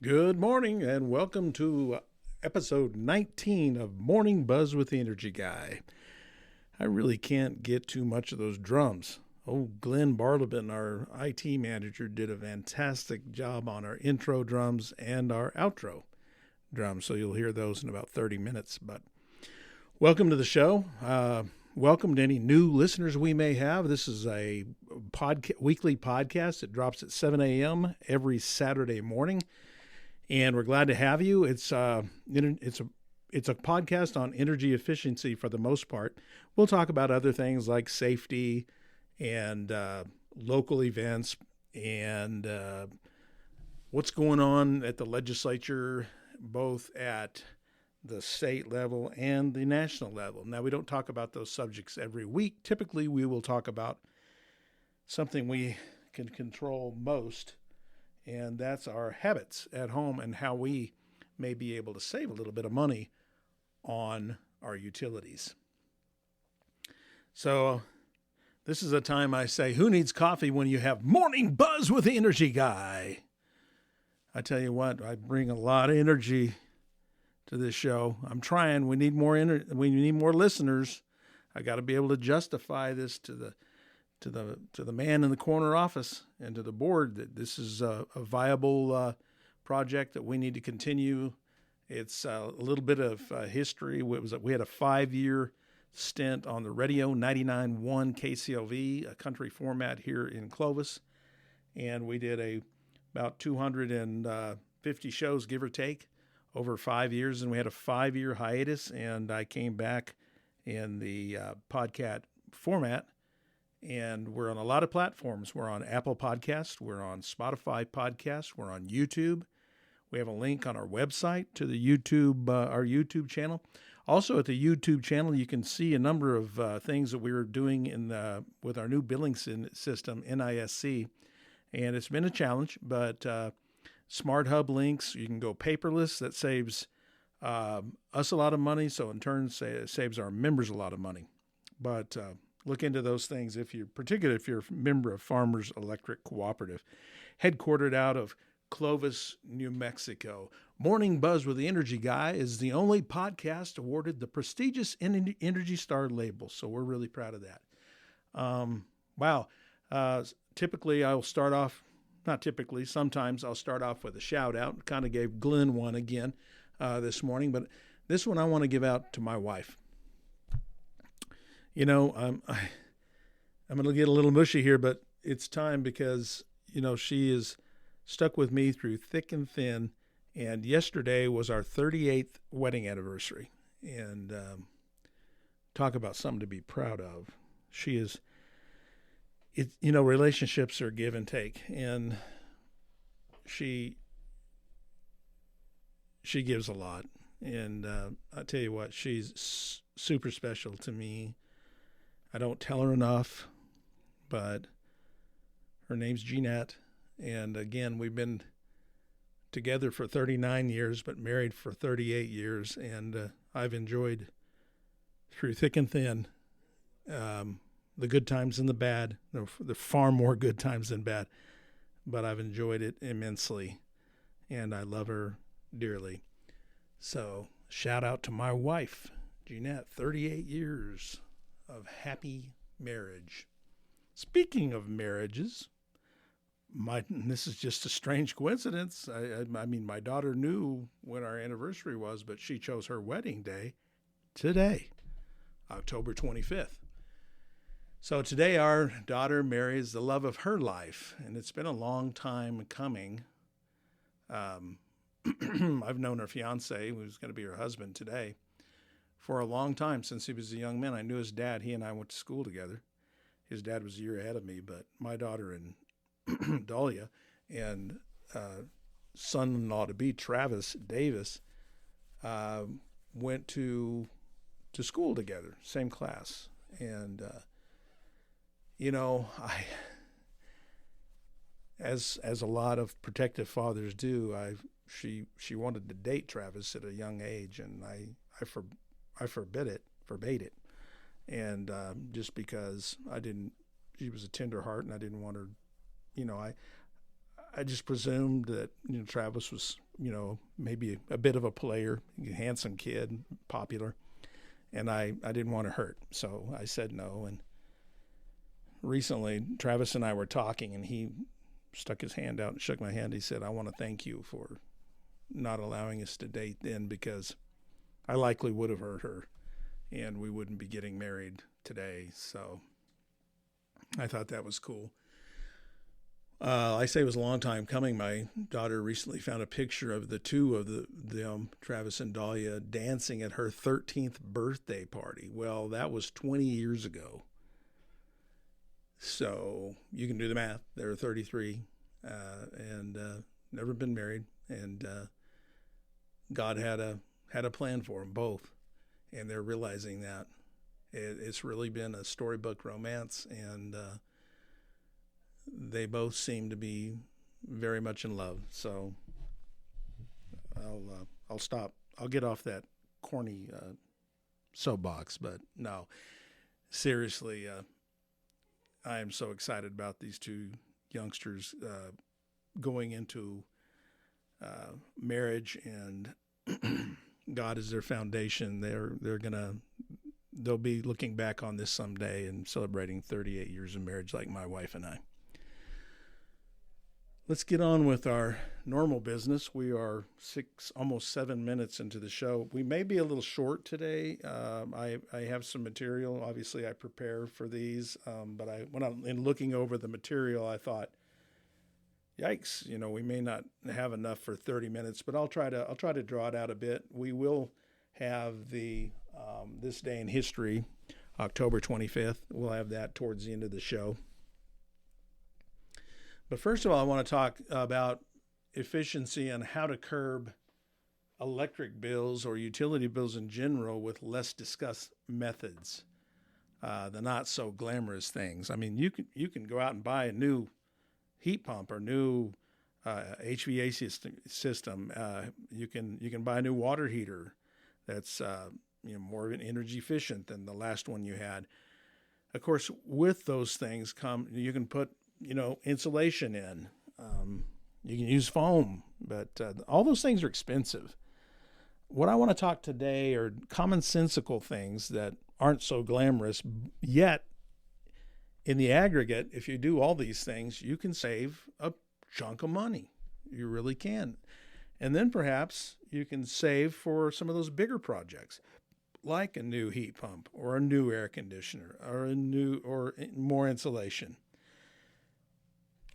Good morning and welcome to episode 19 of Morning Buzz with the Energy Guy. I really can't get too much of those drums. Oh, Glenn Bartleben, our IT manager, did a fantastic job on our intro drums and our outro drums, so you'll hear those in about 30 minutes. But welcome to the show. Welcome to any new listeners we may have. This is a weekly podcast. It drops at 7 a.m. every Saturday morning. And we're glad to have you. It's a podcast on energy efficiency for the most part. We'll talk about other things like safety and local events and what's going on at the legislature, both at the state level and the national level. Now, we don't talk about those subjects every week. Typically, we will talk about something we can control most, and that's our habits at home and how we may be able to save a little bit of money on our utilities. So this is a time I say, who needs coffee when you have Morning Buzz with the Energy Guy? I tell you what, I bring a lot of energy to this show. I'm trying. We need more we need more listeners. I got to be able to justify this to the man in the corner office and to the board that this is a viable project that we need to continue. It's a little bit of history. We had a 5-year stint on the radio 99.1 KCLV, a country format here in Clovis, and we did about 250 shows, give or take, over 5 years, and we had a 5-year hiatus, and I came back in the podcast format. And we're on a lot of platforms. We're on Apple Podcasts. We're on Spotify Podcasts. We're on YouTube. We have a link on our website to the our YouTube channel. Also, at the YouTube channel, you can see a number of things that we were doing with our new billing system, NISC. And it's been a challenge, but Smart Hub links, you can go paperless. That saves us a lot of money, so in turn saves our members a lot of money. But look into those things particularly if you're a member of Farmers Electric Cooperative, headquartered out of Clovis, New Mexico. Morning Buzz with the Energy Guy is the only podcast awarded the prestigious Energy Star label, so we're really proud of that. Wow. Typically, I'll start off, not typically, sometimes I'll start off with a shout out. Kind of gave Glenn one again this morning, but this one I want to give out to my wife. You know, I'm going to get a little mushy here, but it's time because, she is stuck with me through thick and thin. And yesterday was our 38th wedding anniversary. And talk about something to be proud of. Relationships are give and take. And she gives a lot. And I tell you what, she's super special to me. I don't tell her enough, but her name's Jeanette. And again, we've been together for 39 years, but married for 38 years. And I've enjoyed through thick and thin the good times and the bad. The far more good times than bad, but I've enjoyed it immensely. And I love her dearly. So shout out to my wife, Jeanette, 38 years of happy marriage. Speaking of marriages, this is just a strange coincidence. I mean, my daughter knew when our anniversary was, but she chose her wedding day today, October 25th. So today our daughter marries the love of her life, and it's been a long time coming. I've known her fiance, who's going to be her husband today, for a long time, since he was a young man. I knew his dad. He and I went to school together. His dad was a year ahead of me, but my daughter and Dahlia and son-in-law to be, Travis Davis, went to school together, same class. And, as a lot of protective fathers do, she wanted to date Travis at a young age, and I forbade it. And just because she was a tender heart, and I didn't want her, I just presumed that, Travis was, maybe a bit of a player, handsome kid, popular, and I didn't want to hurt. So I said no. And recently, Travis and I were talking, and he stuck his hand out and shook my hand. He said, I want to thank you for not allowing us to date then, because I likely would have hurt her and we wouldn't be getting married today. So I thought that was cool. I say it was a long time coming. My daughter recently found a picture of the two of them, Travis and Dahlia, dancing at her 13th birthday party. Well, that was 20 years ago. So you can do the math. They're 33 and never been married. And God had a plan for them both. And they're realizing that. It's really been a storybook romance, and they both seem to be very much in love. So I'll stop. I'll get off that corny soapbox, but no, seriously, I am so excited about these two youngsters going into marriage, and God is their foundation. They'll be looking back on this someday and celebrating 38 years of marriage like my wife and I. Let's get on with our normal business. We are almost 7 minutes into the show. We may be a little short today. I have some material. Obviously, I prepare for these, but in looking over the material, I thought, yikes, we may not have enough for 30 minutes, but I'll try to draw it out a bit. We will have the This Day in History, October 25th. We'll have that towards the end of the show. But first of all, I want to talk about efficiency and how to curb electric bills or utility bills in general with less discussed methods, the not so glamorous things. I mean, you can go out and buy a new heat pump or new HVAC system. You can buy a new water heater that's more energy efficient than the last one you had. Of course, with those things you can put insulation in. You can use foam, but all those things are expensive. What I want to talk today are commonsensical things that aren't so glamorous, yet in the aggregate, if you do all these things, you can save a chunk of money. You really can. And then perhaps you can save for some of those bigger projects, like a new heat pump or a new air conditioner or more insulation.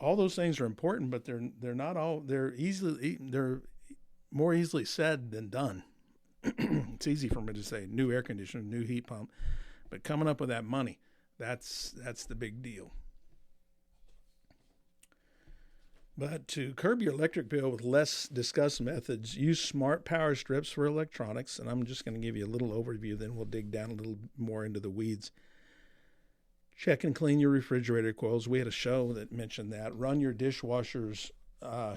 All those things are important, but they're not all. They're more easily said than done. It's easy for me to say new air conditioner, new heat pump, but coming up with that money, that's the big deal. But to curb your electric bill with less discussed methods, use smart power strips for electronics. And I'm just going to give you a little overview, then we'll dig down a little more into the weeds. Check and clean your refrigerator coils. We had a show that mentioned that. Run your dishwasher's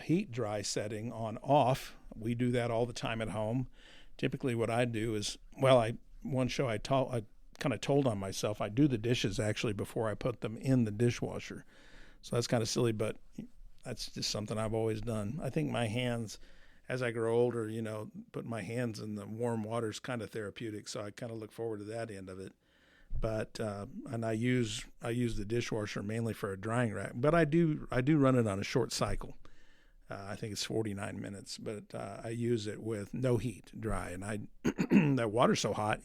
heat dry setting on off. We do that all the time at home. Typically what I do is, one show I kind of told on myself, I do the dishes actually before I put them in the dishwasher. So that's kind of silly, but that's just something I've always done. I think my hands, as I grow older, putting my hands in the warm water is kind of therapeutic. So I kind of look forward to that end of it. But and I use the dishwasher mainly for a drying rack. But I do run it on a short cycle. I think it's 49 minutes, but I use it with no heat, dry. And that water's so hot,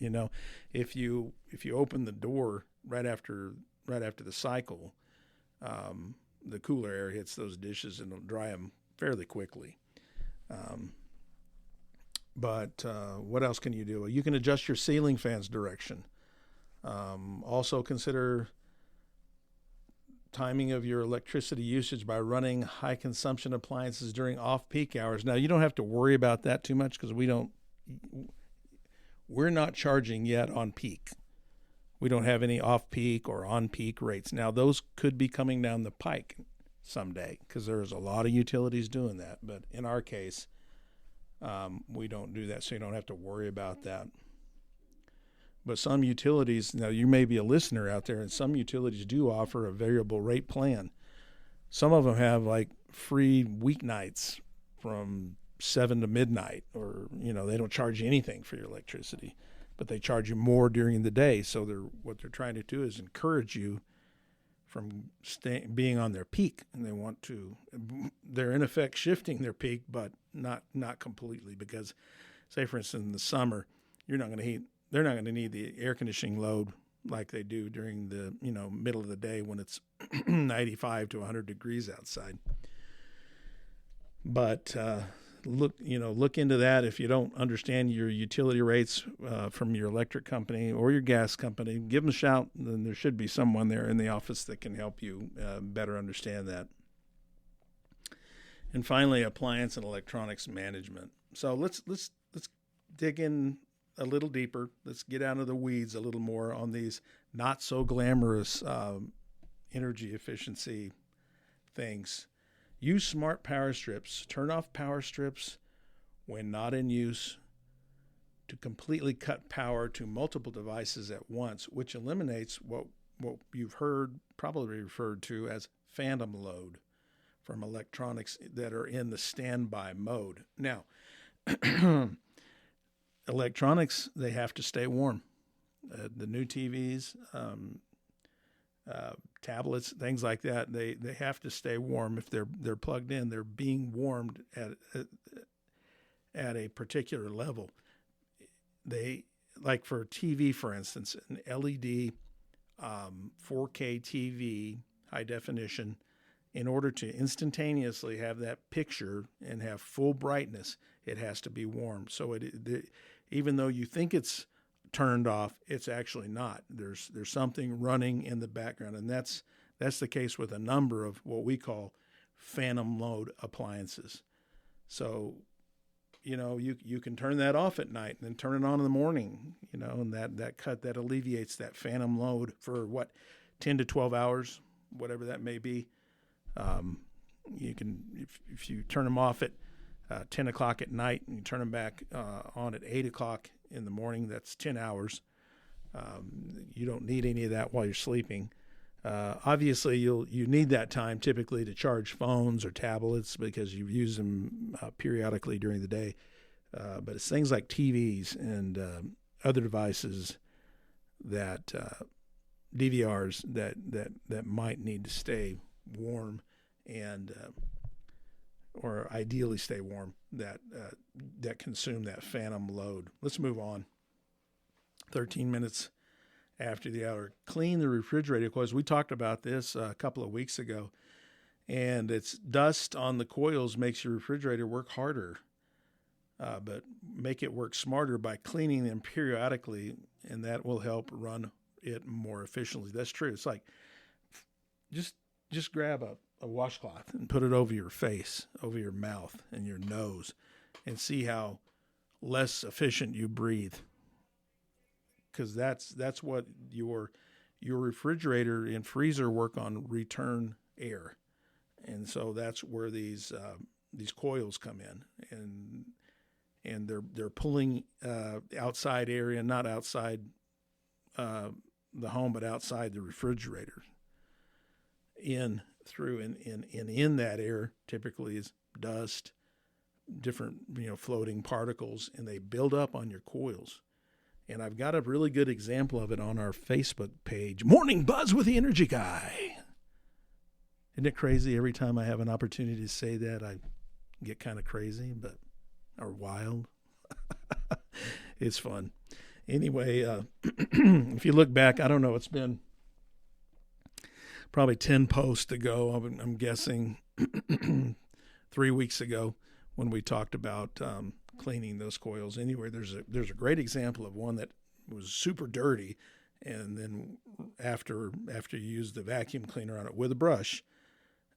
if you open the door right after the cycle, the cooler air hits those dishes and it'll dry them fairly quickly. But what else can you do? You can adjust your ceiling fan's direction. Also consider timing of your electricity usage by running high consumption appliances during off-peak hours. Now, you don't have to worry about that too much because we're not charging yet on peak. We don't have any off-peak or on-peak rates. Now, those could be coming down the pike someday because there's a lot of utilities doing that. But in our case, we don't do that, so you don't have to worry about that. But some utilities, now you may be a listener out there, and some utilities do offer a variable rate plan. Some of them have like free weeknights from 7 to midnight, or they don't charge you anything for your electricity, but they charge you more during the day. So what they're trying to do is encourage you from being on their peak, and they're in effect shifting their peak, but not completely, because say for instance in the summer they're not going to need the air conditioning load like they do during the middle of the day when it's 95 to 100 degrees outside. But look into that. If you don't understand your utility rates from your electric company or your gas company, give them a shout. Then there should be someone there in the office that can help you better understand that. And finally, appliance and electronics management. So let's dig in a little deeper. Let's get out of the weeds a little more on these not so glamorous energy efficiency things. Use smart power strips. Turn off power strips when not in use to completely cut power to multiple devices at once, which eliminates what you've probably referred to as phantom load from electronics that are in the standby mode. Now, electronics, they have to stay warm. The new TVs, tablets, things like that, they have to stay warm. If they're plugged in, they're being warmed at a particular level. They, like for TV, for instance, an LED 4K TV, high definition, in order to instantaneously have that picture and have full brightness, it has to be warm. So even though you think it's turned off, it's actually not. There's something running in the background, and that's the case with a number of what we call phantom load appliances. So, you can turn that off at night and then turn it on in the morning, and that alleviates that phantom load for 10 to 12 hours, whatever that may be. You can, if you turn them off at 10 o'clock at night and you turn them back on at 8 o'clock in the morning, that's 10 hours. You don't need any of that while you're sleeping. Obviously, you need that time typically to charge phones or tablets because you use them periodically during the day. But it's things like TVs and other devices that DVRs that might need to stay warm and or ideally stay warm, that consume that phantom load. Let's move on. 13 minutes after the hour. Clean the refrigerator coils. We talked about this a couple of weeks ago, and it's dust on the coils makes your refrigerator work harder, but make it work smarter by cleaning them periodically, and that will help run it more efficiently. That's true. It's like just grab a washcloth and put it over your face, over your mouth and your nose, and see how less efficient you breathe. Because that's what your refrigerator and freezer work on, return air, and so that's where these coils come in, and they're pulling outside area, not outside the home, but outside the refrigerator, in through and in that air typically is dust, different floating particles, and they build up on your coils. And I've got a really good example of it on our Facebook page, Morning Buzz with the Energy Guy. Isn't it crazy? Every time I have an opportunity to say that, I get kind of crazy, or wild. It's fun. Anyway, if you look back, I don't know, it's been probably 10 posts ago, I'm guessing 3 weeks ago, when we talked about cleaning those coils. Anyway, there's a great example of one that was super dirty, and then after you use the vacuum cleaner on it with a brush,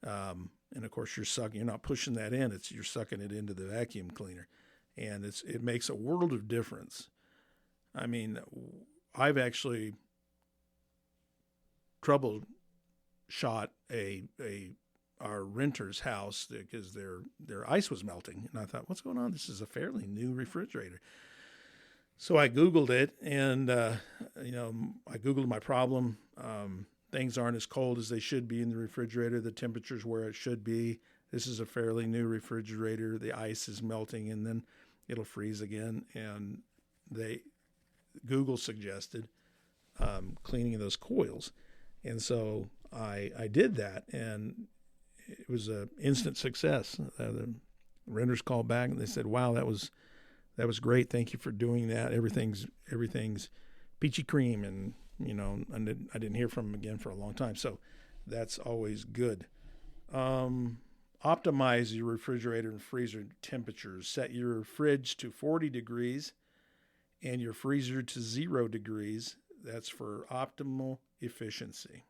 and of course you're not pushing that in, you're sucking it into the vacuum cleaner, and it makes a world of difference. I mean, I've actually troubleshot our renter's house because their ice was melting, and I thought, what's going on? This is a fairly new refrigerator. So I Googled it, and I Googled my problem. Things aren't as cold as they should be in the refrigerator. The temperature's where it should be. this is a fairly new refrigerator. The ice is melting and then it'll freeze again. And Google suggested cleaning those coils. And so I did that, and it was an instant success. The renters called back and they said, "Wow, that was great. Thank you for doing that. Everything's peachy cream." And I didn't hear from them again for a long time. So that's always good. Optimize your refrigerator and freezer temperatures. Set your fridge to 40 degrees and your freezer to 0 degrees. That's for optimal efficiency.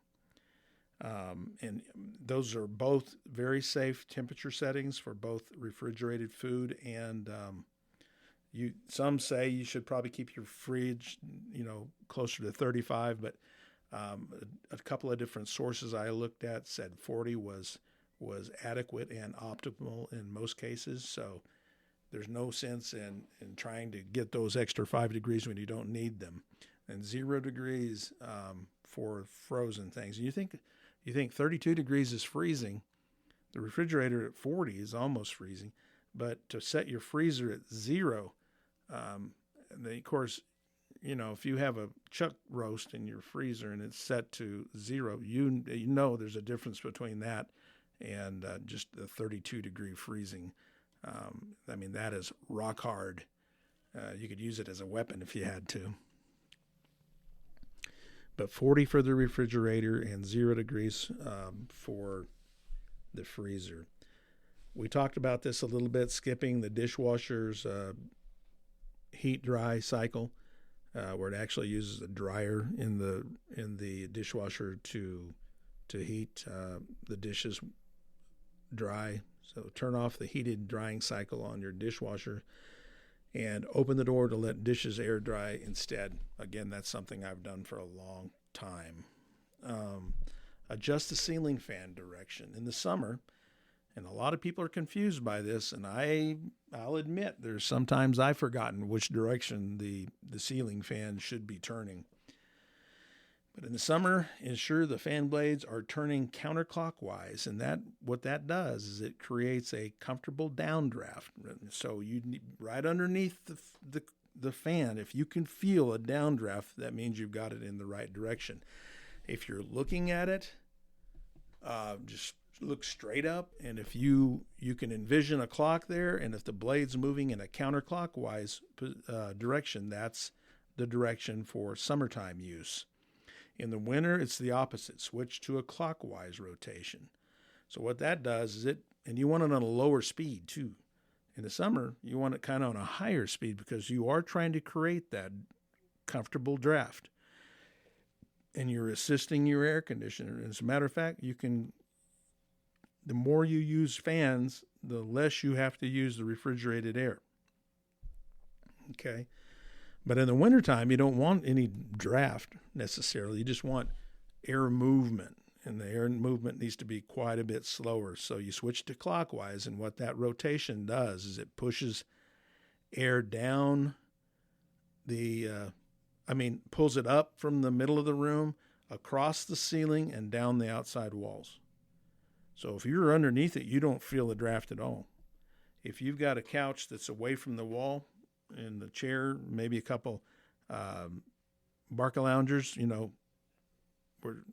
And those are both very safe temperature settings for both refrigerated food and some say you should probably keep your fridge, closer to 35, but a couple of different sources I looked at said 40 was adequate and optimal in most cases. So there's no sense in trying to get those extra 5 degrees when you don't need them. And 0 degrees for frozen things. And you think 32 degrees is freezing. The refrigerator at 40 is almost freezing. But to set your freezer at 0, and then of course, if you have a chuck roast in your freezer and it's set to 0, you know there's a difference between that and just the 32 degree freezing. That is rock hard. You could use it as a weapon if you had to. But 40 for the refrigerator and 0 degrees for the freezer. We talked about this a little bit, skipping the dishwasher's heat dry cycle, where it actually uses a dryer in the dishwasher to heat the dishes dry. So turn off the heated drying cycle on your dishwasher and open the door to let dishes air dry instead. Again, that's something I've done for a long time. Adjust the ceiling fan direction in the summer. And a lot of people are confused by this, and I'll admit there's sometimes I've forgotten which direction the ceiling fan should be turning. But in the summer, ensure the fan blades are turning counterclockwise, and what that does is it creates a comfortable downdraft. So right underneath the fan, if you can feel a downdraft, that means you've got it in the right direction. If you're looking at it, just look straight up, and if you can envision a clock there, and if the blade's moving in a counterclockwise direction, that's the direction for summertime use. In the winter, it's the opposite. Switch to a clockwise rotation. So what that does is and you want it on a lower speed too. In the summer, you want it kind of on a higher speed because you are trying to create that comfortable draft. And you're assisting your air conditioner. As a matter of fact, the more you use fans, the less you have to use the refrigerated air. Okay? But in the wintertime, you don't want any draft necessarily. You just want air movement. And the air movement needs to be quite a bit slower. So you switch to clockwise, and what that rotation does is it pushes air down pulls it up from the middle of the room, across the ceiling, and down the outside walls. So if you're underneath it, you don't feel the draft at all. If you've got a couch that's away from the wall and the chair, maybe a couple Barca loungers, we're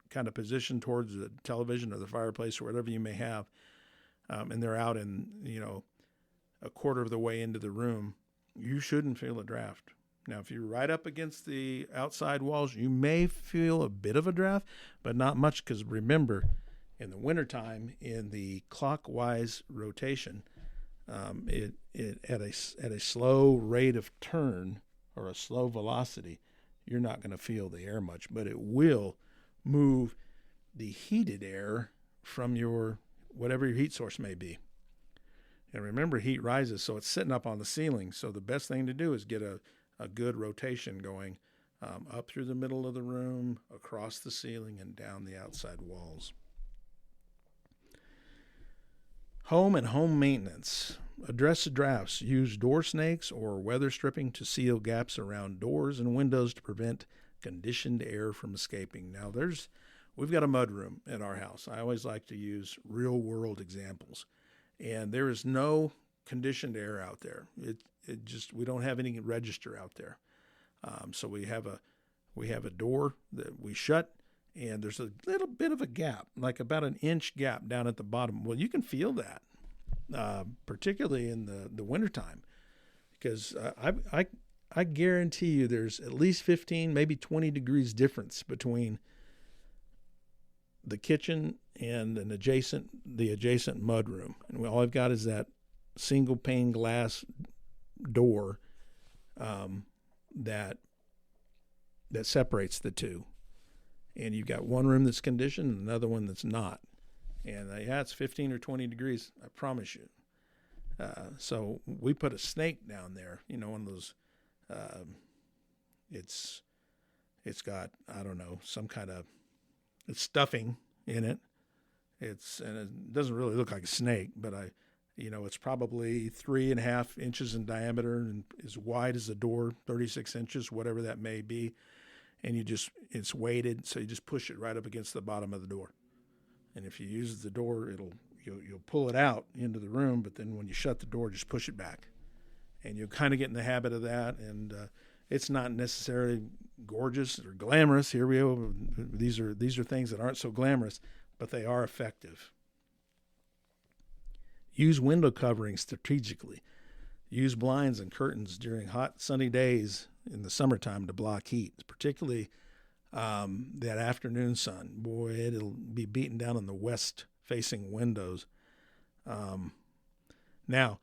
kind of positioned towards the television or the fireplace or whatever you may have, and they're out in, a quarter of the way into the room, you shouldn't feel a draft. Now, if you're right up against the outside walls, you may feel a bit of a draft, but not much, because remember, in the wintertime, in the clockwise rotation, it at a slow rate of turn or a slow velocity, you're not going to feel the air much, but it will move the heated air from whatever your heat source may be. And remember, heat rises, so it's sitting up on the ceiling. So the best thing to do is get a good rotation going up through the middle of the room, across the ceiling, and down the outside walls. Home and home maintenance. Address the drafts. Use door snakes or weather stripping to seal gaps around doors and windows to prevent conditioned air from escaping. Now, we've got a mud room at our house. I always like to use real world examples, and there is no conditioned air out there. It just, we don't have any register out there. So we have a door that we shut, and there's a little bit of a gap, like about an inch gap down at the bottom. Well, you can feel that, particularly in the wintertime, because I guarantee you there's at least 15, maybe 20 degrees difference between the kitchen and the adjacent mud room. And all I've got is that single pane glass door that separates the two. And you've got one room that's conditioned and another one that's not. And it's 15 or 20 degrees, I promise you. So we put a snake down there, one of those, it's got, I don't know, some kind of, it's stuffing in it. And it doesn't really look like a snake, but it's probably 3.5 inches in diameter and as wide as the door, 36 inches, whatever that may be. And it's weighted, so you just push it right up against the bottom of the door. And if you use the door, you'll pull it out into the room, but then when you shut the door, just push it back. And you'll kind of get in the habit of that. And it's not necessarily gorgeous or glamorous. Here we go. These are things that aren't so glamorous, but they are effective. Use window coverings strategically. Use blinds and curtains during hot, sunny days in the summertime to block heat, particularly that afternoon sun. Boy, it'll be beating down on the west-facing windows. Now,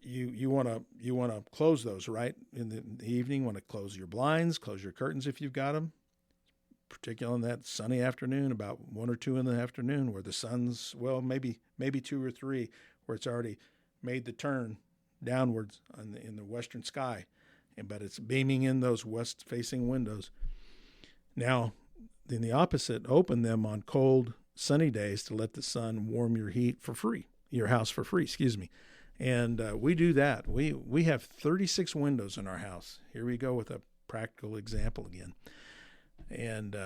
you want to close those, right? In the evening, you want to close your blinds, close your curtains if you've got them, particularly on that sunny afternoon, about 1 or 2 in the afternoon, where the sun's, well, maybe 2 or 3, where it's already made the turn downwards in the western sky, but it's beaming in those west-facing windows. Now, in the opposite, open them on cold, sunny days to let the sun warm your house for free, And we do that. We have 36 windows in our house. Here we go with a practical example again. And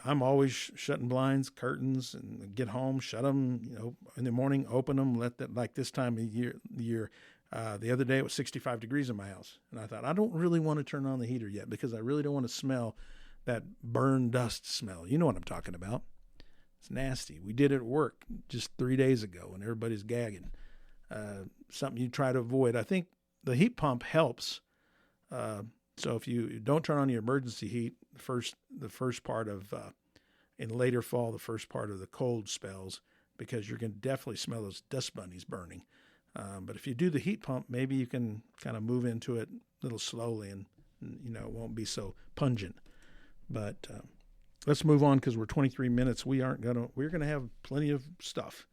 I'm always shutting blinds, curtains, and get home, shut them, in the morning, open them, like this time of year. The other day it was 65 degrees in my house. And I thought, I don't really want to turn on the heater yet because I really don't want to smell that burn dust smell. You know what I'm talking about. It's nasty. We did it at work just 3 days ago and everybody's gagging. Something you try to avoid. I think the heat pump helps. So if you don't turn on your emergency heat, the first part of, in later fall, the first part of the cold spells, because you're going to definitely smell those dust bunnies burning. But if you do the heat pump, maybe you can kind of move into it a little slowly and it won't be so pungent. But let's move on because we're 23 minutes. We're going to have plenty of stuff.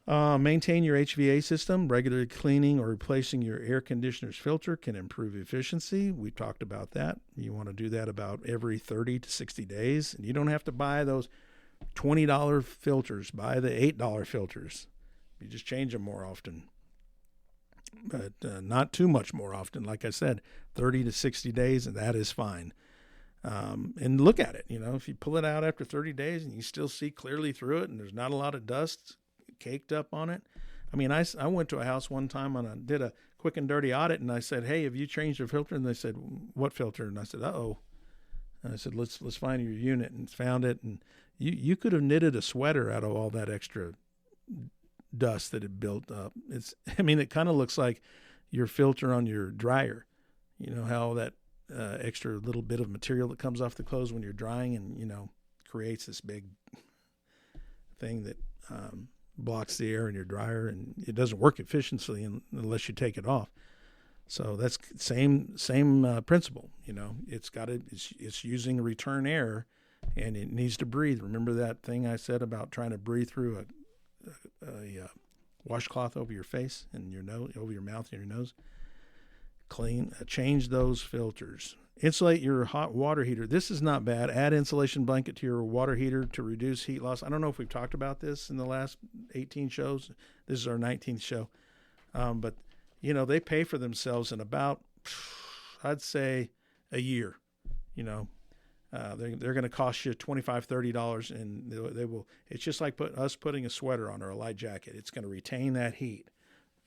Maintain your HVAC system. Regularly cleaning or replacing your air conditioner's filter can improve efficiency. We talked about that. You want to do that about every 30 to 60 days. And you don't have to buy those $20 filters. Buy the $8 filters. You just change them more often. But not too much more often. Like I said, 30 to 60 days, and that is fine. And look at it. If you pull it out after 30 days and you still see clearly through it and there's not a lot of dust caked up on it. I mean, I went to a house one time and I did a quick and dirty audit and I said, hey, have you changed your filter? And they said, what filter? And I said, uh-oh. And I said, let's find your unit, and found it. And you could have knitted a sweater out of all that extra dust that had built up. It kind of looks like your filter on your dryer. You know how that extra little bit of material that comes off the clothes when you're drying and, creates this big thing that blocks the air in your dryer, and it doesn't work efficiently unless you take it off. So that's same principle. It's using return air, and it needs to breathe. Remember that thing I said about trying to breathe through a washcloth over your face and your nose, over your mouth and your nose? Change those filters. Insulate your hot water heater. This is not bad. Add insulation blanket to your water heater to reduce heat loss. I don't know if we've talked about this in the last 18 shows. This is our 19th show. But, they pay for themselves in about, I'd say, a year. They're going to cost you $25, $30, and they will. It's just like us putting a sweater on or a light jacket. It's going to retain that heat.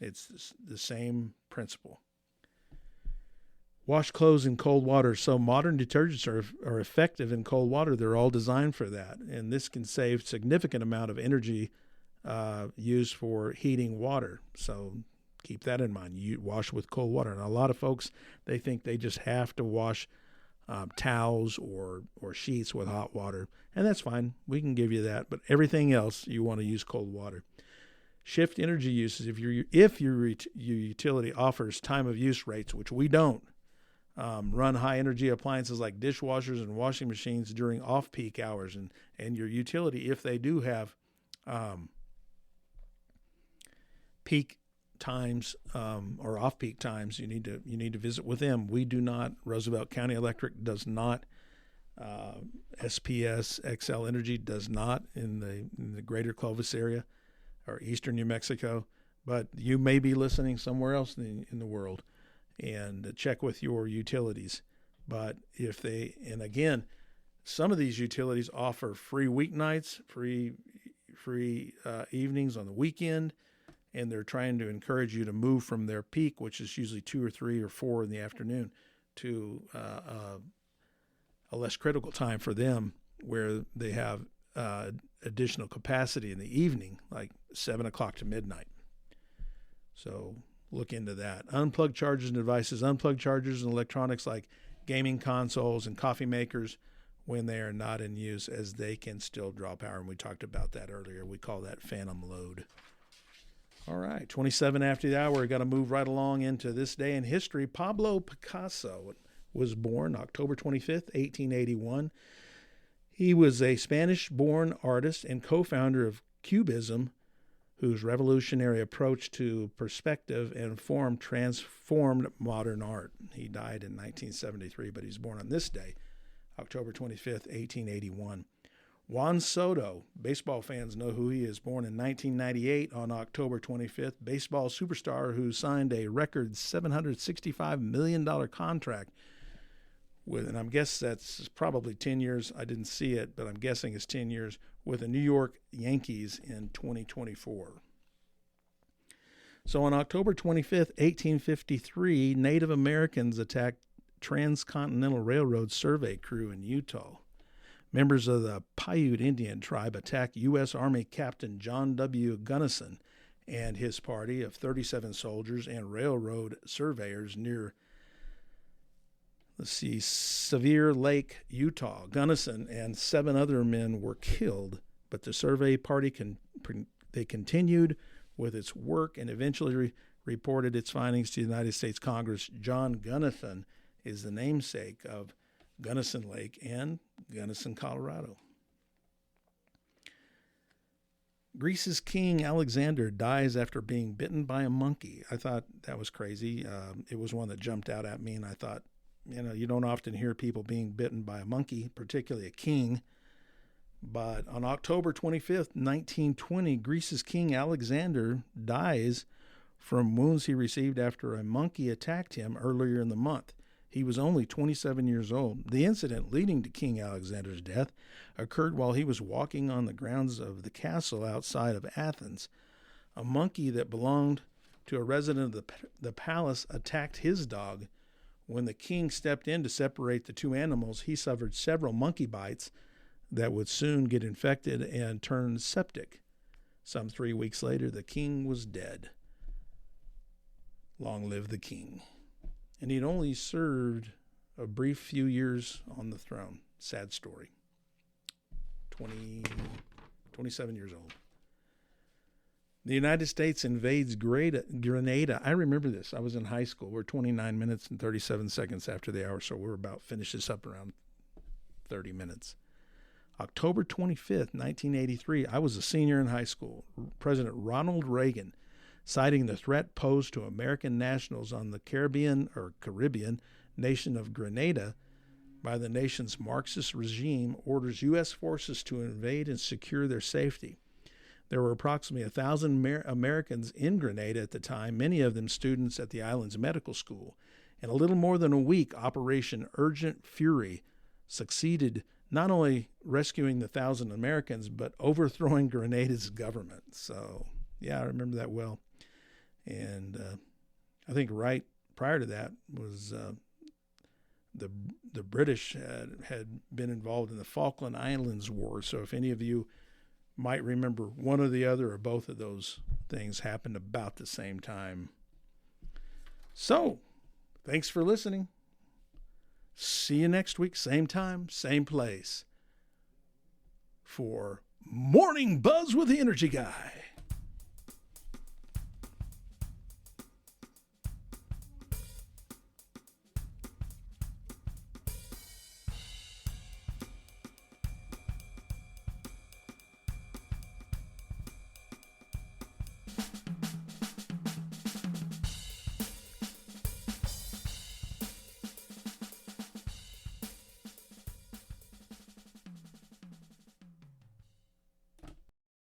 It's the same principle. Wash clothes in cold water. So modern detergents are effective in cold water. They're all designed for that, and this can save significant amount of energy used for heating water. So keep that in mind. You wash with cold water, and a lot of folks, they think they just have to wash towels or sheets with hot water, and that's fine. We can give you that, but everything else you want to use cold water. Shift energy uses. If your utility offers time of use rates, which we don't, run high energy appliances like dishwashers and washing machines during off-peak hours, and your utility, if they do have peak times or off-peak times, you need to visit with them. We do not. Roosevelt County Electric does not. SPS XL Energy does not in the greater Clovis area or eastern New Mexico. But you may be listening somewhere else in the world, and check with your utilities. But and again, some of these utilities offer free weeknights, free evenings on the weekend, and they're trying to encourage you to move from their peak, which is usually 2 or 3 or 4 in the afternoon, to a less critical time for them where they have additional capacity in the evening, like 7 o'clock to midnight. So look into that. Unplug chargers and devices. Unplug chargers and electronics like gaming consoles and coffee makers when they are not in use, as they can still draw power. And we talked about that earlier. We call that phantom load. All right, 27 after the hour. We've got to move right along into this day in history. Pablo Picasso was born October 25th, 1881. He was a Spanish-born artist and co-founder of Cubism, whose revolutionary approach to perspective and form transformed modern art. He died in 1973, but he's born on this day, October 25th, 1881. Juan Soto, baseball fans know who he is, born in 1998 on October 25th, baseball superstar who signed a record $765 million contract with, and I'm guessing that's probably 10 years. I didn't see it, but I'm guessing it's 10 years with the New York Yankees in 2024. So on October 25th, 1853, Native Americans attacked Transcontinental Railroad survey crew in Utah. Members of the Paiute Indian tribe attacked U.S. Army Captain John W. Gunnison and his party of 37 soldiers and railroad surveyors near, Sevier Lake, Utah. Gunnison and 7 other men were killed, but the survey party they continued with its work and eventually reported its findings to the United States Congress. John Gunnison is the namesake of Gunnison Lake and Gunnison, Colorado. Greece's King Alexander dies after being bitten by a monkey. I thought that was crazy. It was one that jumped out at me, and I thought, you don't often hear people being bitten by a monkey, particularly a king. But on October 25th, 1920, Greece's King Alexander dies from wounds he received after a monkey attacked him earlier in the month. He was only 27 years old. The incident leading to King Alexander's death occurred while he was walking on the grounds of the castle outside of Athens. A monkey that belonged to a resident of the palace attacked his dog. When the king stepped in to separate the two animals, he suffered several monkey bites that would soon get infected and turn septic. Some 3 weeks later, the king was dead. Long live the king. And he'd only served a brief few years on the throne. Sad story. 27 years old. The United States invades Grenada. I remember this. I was in high school. We're 29 minutes and 37 seconds after the hour, so we're about to finish this up around 30 minutes. October 25th, 1983, I was a senior in high school. President Ronald Reagan, citing the threat posed to American nationals on the Caribbean nation of Grenada by the nation's Marxist regime, orders U.S. forces to invade and secure their safety. There were approximately 1,000 Americans in Grenada at the time, many of them students at the island's medical school. In a little more than a week, Operation Urgent Fury succeeded not only rescuing the 1,000 Americans, but overthrowing Grenada's government. So, yeah, I remember that well. And I think right prior to that was the British had been involved in the Falkland Islands War. So if any of you might remember, one or the other or both of those things happened about the same time. So, thanks for listening. See you next week, same time, same place, for Morning Buzz with the Energy Guy.